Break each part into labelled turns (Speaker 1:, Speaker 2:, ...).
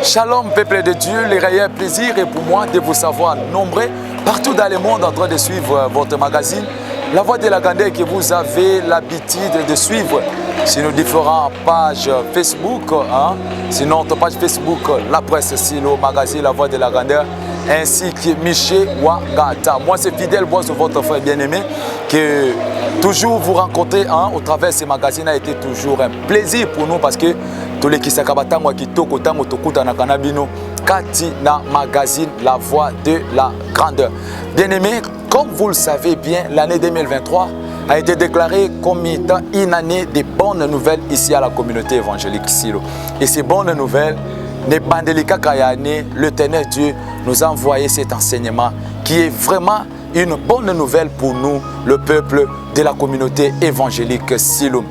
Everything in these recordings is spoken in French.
Speaker 1: Shalom, peuple de Dieu, le réel plaisir est pour moi de vous savoir nombreux partout dans le monde en train de suivre votre magazine La Voix de la Grandeur que vous avez l'habitude de suivre sur nos différentes pages Facebook, sur notre page Facebook La Presse Silo, magazine La Voix de la Grandeur, ainsi que Michel Wagata. Moi, c'est fidèle, moi, c'est votre frère bien-aimé, que toujours vous rencontrer au travers de ces magazines a été toujours un plaisir pour nous parce que tous les qui s'akabatangwa qui toko tango tokuta na kanabino kati na magazine La Voix de la Grandeur. Bien-aimé, comme vous le savez bien, l'année 2023 a été déclarée comme étant une année de bonnes nouvelles ici à la communauté évangélique Silo. Et ces bonnes nouvelles, l'Éternel Dieu nous a envoyé cet enseignement qui est vraiment une bonne nouvelle pour nous, le peuple de la communauté évangélique Silo.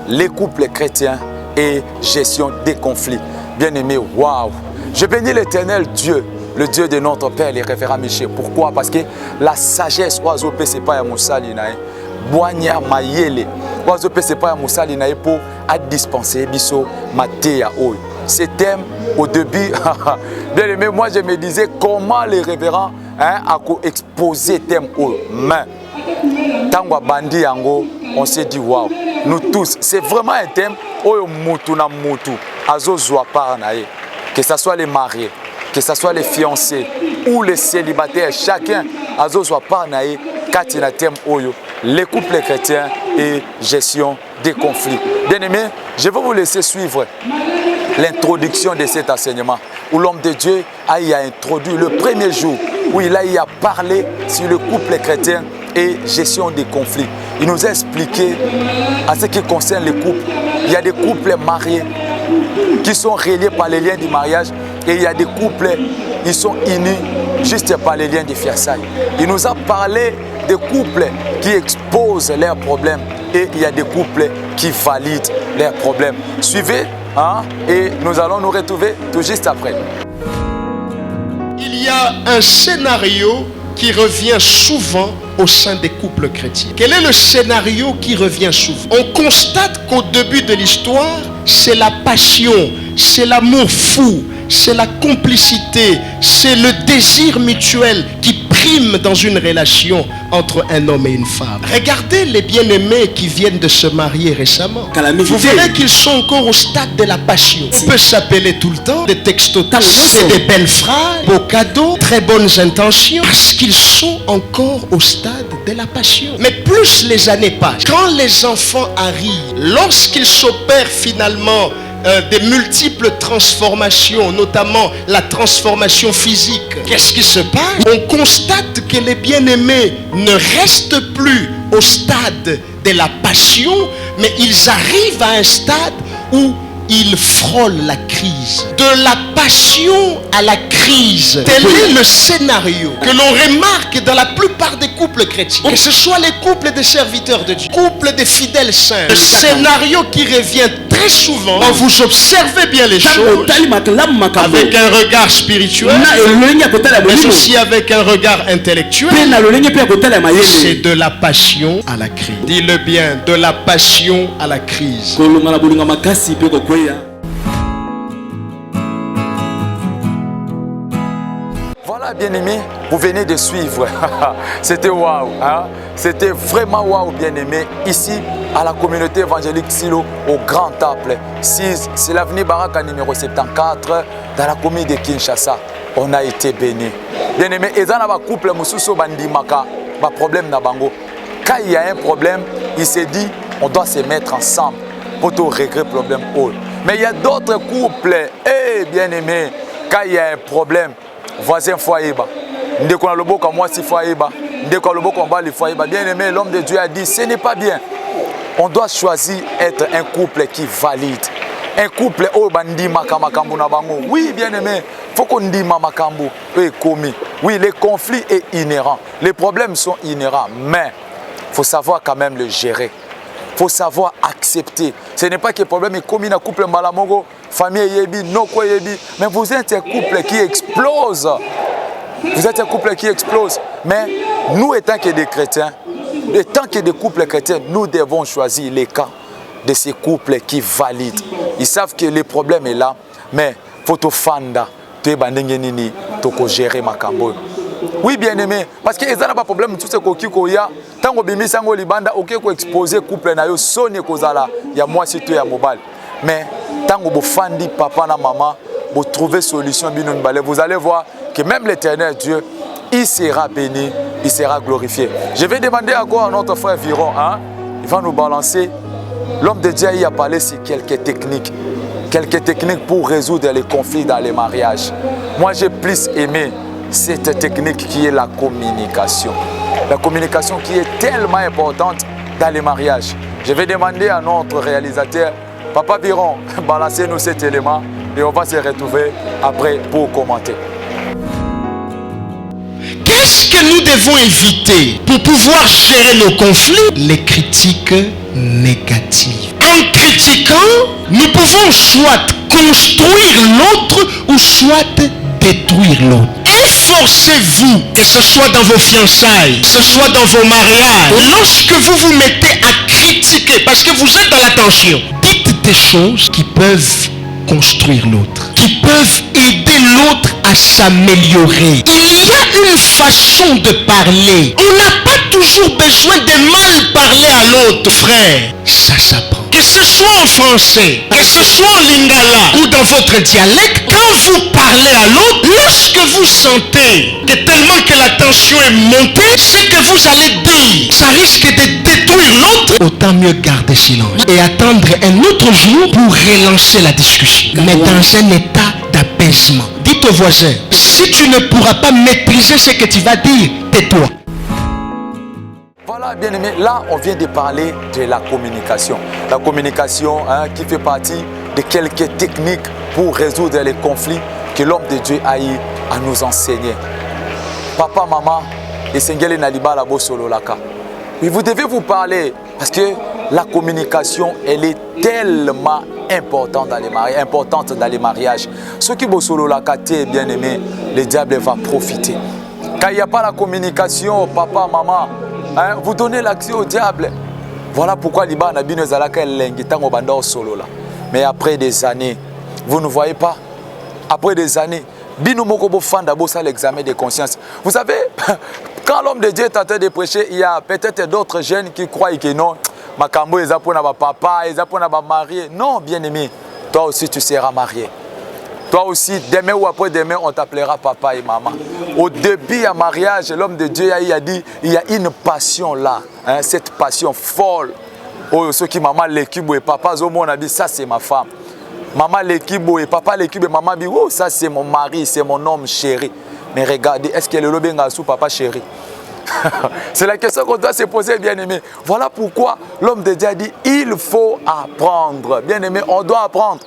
Speaker 1: Les couples chrétiens et gestion des conflits. Bien-aimé, waouh! Je bénis l'Éternel Dieu, le Dieu de notre Père, le révérend Michel. Pourquoi? Parce que la sagesse, oiseau c'est pas à Moussali nae, boigna mayele, oiseau c'est pas à Moussali nae pour dispenser biso matéa oi. Ce thème au début, bien aimé, moi je me disais comment les révérends a exposé thème oi. Mais tango bandi yango, on s'est dit waouh, nous tous, c'est vraiment un thème oyo mutu na mutu azozwa par nae, que ce soit les mariés, que ce soit les fiancés ou les célibataires, chacun azozwa par nae kati na thème oyo, les couples chrétiens et gestion des conflits. Bien aimé, je vais vous laisser suivre l'introduction de cet enseignement où l'homme de Dieu a introduit le premier jour où il a parlé sur le couple chrétien et gestion des conflits. Il nous a expliqué en ce qui concerne les couples. Il y a des couples mariés qui sont reliés par les liens du mariage et il y a des couples qui sont unis juste par les liens de fiançailles. Il nous a parlé des couples qui exposent leurs problèmes et il y a des couples qui valident leurs problèmes. Suivez et nous allons nous retrouver tout juste après.
Speaker 2: Il y a un scénario qui revient souvent au sein des couples chrétiens. Quel est le scénario qui revient souvent? On constate qu'au début de l'histoire, c'est la passion, c'est l'amour fou, c'est la complicité, c'est le désir mutuel qui prime dans une relation entre un homme et une femme. Regardez les bien-aimés qui viennent de se marier récemment. Vous verrez qu'ils sont encore au stade de la passion. On peut s'appeler tout le temps, des textos, c'est des belles phrases, beaux cadeaux, très bonnes intentions, parce qu'ils sont encore au stade de la passion. Mais plus les années passent, quand les enfants arrivent, lorsqu'ils s'opèrent finalement des multiples transformations, notamment la transformation physique. Qu'est-ce qui se passe? On constate que les bien-aimés ne restent plus au stade de la passion, mais ils arrivent à un stade où ils frôlent la crise. De la passion à la crise. Tel est le scénario que l'on remarque dans la plupart des couples chrétiens. Que ce soit les couples de serviteurs de Dieu, couples de fidèles saints. Le scénario qui revient très souvent quand vous observez bien les choses avec un regard spirituel, mais aussi avec un regard intellectuel. C'est de la passion à la crise. Dis-le bien, de la passion à la crise.
Speaker 1: Voilà, bien-aimé, vous venez de suivre. C'était waouh, c'était vraiment waouh, bien-aimé, ici à la communauté évangélique Silo, au Grand Temple. C'est l'avenue Baraka numéro 74 dans la commune de Kinshasa. On a été bénis. Bien-aimé, et dans la couple, Moussousso Bandimaka, pas problème na bango. Quand il y a un problème, il s'est dit, on doit se mettre ensemble pour tout régler le problème. Mais il y a d'autres couples, bien-aimés, quand il y a un problème, voisin foyeba, ndeko na loboko moi si foyeba, ndeko loboko mbali foyeba. Bien-aimé, l'homme de Dieu a dit, ce n'est pas bien. On doit choisir être un couple qui valide. Un couple au bandi makamakambu na bango. Oui, bien-aimé, faut qu'on dise mamakambu et commis. Oui, les conflits sont inhérents, les problèmes sont inhérents, mais il faut savoir quand même le gérer. Il faut savoir accepter. Ce n'est pas que le problème est commis dans le couple Malamongo, famille Yebi, Noko Yebi, mais vous êtes un couple qui explose. Vous êtes un couple qui explose. Mais nous, étant que des chrétiens, étant que des couples chrétiens, nous devons choisir les cas de ces couples qui valident. Ils savent que le problème est là, mais Photo Fanda, tu es bandengeni, toko gérer ma cambo. Oui, bien aimé, parce que ça n'a pas de problème, tout ce qu'il y a, tant que bimi sango libanda, ok, ko exposer couple na yo, sonne kozala, ya moi si tu es à mobile. Mais tant que vous fandi papa na maman, vous trouvez solution, vous allez voir que même l'Éternel Dieu, il sera béni, il sera glorifié. Je vais demander encore à notre frère Viron, hein, il va nous balancer. L'homme de Dieu il a parlé sur quelques techniques pour résoudre les conflits dans les mariages. Moi, j'ai plus aimé cette technique qui est la communication. La communication qui est tellement importante dans les mariages. Je vais demander à notre réalisateur, Papa Viron, balancez-nous cet élément et on va se retrouver après pour commenter.
Speaker 2: Qu'est-ce que nous devons éviter pour pouvoir gérer nos conflits? Les critiques négatives. En critiquant, nous pouvons soit construire l'autre ou soit détruire l'autre. Efforcez-vous, que ce soit dans vos fiançailles, que ce soit dans vos mariages, lorsque vous vous mettez à critiquer, parce que vous êtes dans la tension, dites des choses qui peuvent construire l'autre, qui peuvent aider l'autre à s'améliorer. Il y a une façon de parler. On n'a pas toujours besoin de mal parler à l'autre, frère. Ça s'apprend. Que ce soit en français, que ce soit en lingala ou dans votre dialecte, quand vous parlez à l'autre, lorsque vous sentez que tellement que la tension est montée, ce que vous allez dire, ça risque de détruire l'autre, autant mieux garder silence et attendre un autre jour pour relancer la discussion. Mais dans un état d'apaisement. Dites au voisin, si tu ne pourras pas maîtriser ce que tu vas dire, tais-toi.
Speaker 1: Voilà, bien aimé, là on vient de parler de la communication. La communication qui fait partie de quelques techniques pour résoudre les conflits que l'homme de Dieu a eu à nous enseigner. Papa, maman, et Sengele Naliba la Bosolo Laka. Mais vous devez vous parler parce que la communication, elle est tellement importante dans les mariages. Ceux qui Bosolo Laka, bien aimé, le diable va profiter. Quand il n'y a pas la communication, papa, maman, vous donnez l'accès au diable. Voilà pourquoi Liba Nabino Zalaka Lengi Tango Banda solo là. Mais après des années, vous ne voyez pas. Après des années, Bino Mokobo Fanda Bossa l'examen de conscience. Vous savez, quand l'homme de Dieu est en train de prêcher, il y a peut-être d'autres jeunes qui croient que non, Makambo est pour ma papa, est pour ma marié. Non, bien aimé, toi aussi tu seras marié. Toi aussi, demain ou après-demain, on t'appellera papa et maman. Au début du mariage, l'homme de Dieu a dit, il y a une passion là, cette passion folle. Oh, ceux qui maman l'équipe et papa Zomo, on a dit, ça c'est ma femme. Maman l'équipe et papa l'équipe et maman dit, oh, ça c'est mon mari, c'est mon homme chéri. Mais regardez, est-ce que le lobenga sous papa chéri? C'est la question qu'on doit se poser, bien aimé. Voilà pourquoi l'homme de Dieu a dit, il faut apprendre. Bien aimé, on doit apprendre.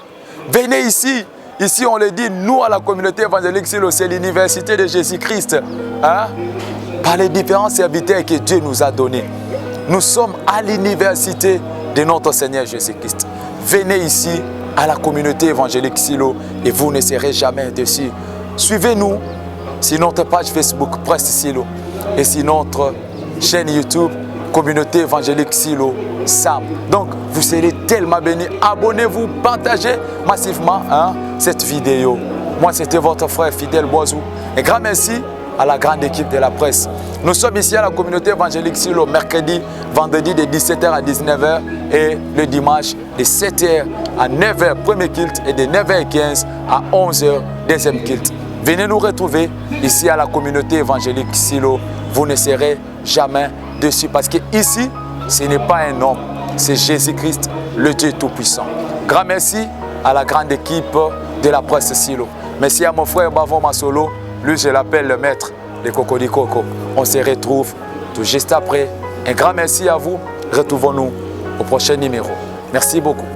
Speaker 1: Venez ici. Ici, on le dit, nous, à la communauté évangélique, c'est l'université de Jésus-Christ. Par les différents serviteurs que Dieu nous a donnés. Nous sommes à l'université de notre Seigneur Jésus-Christ. Venez ici, à la communauté évangélique Silo, et vous ne serez jamais déçus. Suivez-nous sur notre page Facebook, Presse Silo, et sur notre chaîne YouTube, Communauté évangélique Silo, Sam. Donc, vous serez tellement bénis. Abonnez-vous, partagez massivement cette vidéo. Moi, c'était votre frère Fidèle Boisou. Et grand merci à la grande équipe de la presse. Nous sommes ici à la communauté évangélique Silo, mercredi, vendredi de 17h à 19h et le dimanche de 7h à 9h, premier culte, et de 9h15 à 11h, deuxième culte. Venez nous retrouver ici à la communauté évangélique Silo. Vous ne serez jamais dessus parce que ici, ce n'est pas un homme, c'est Jésus-Christ, le Dieu Tout-Puissant. Grand merci à la grande équipe de la presse Silo. Merci à mon frère Bavon Masolo, lui je l'appelle le maître de Cocody Coco. On se retrouve tout juste après. Un grand merci à vous. Retrouvons-nous au prochain numéro. Merci beaucoup.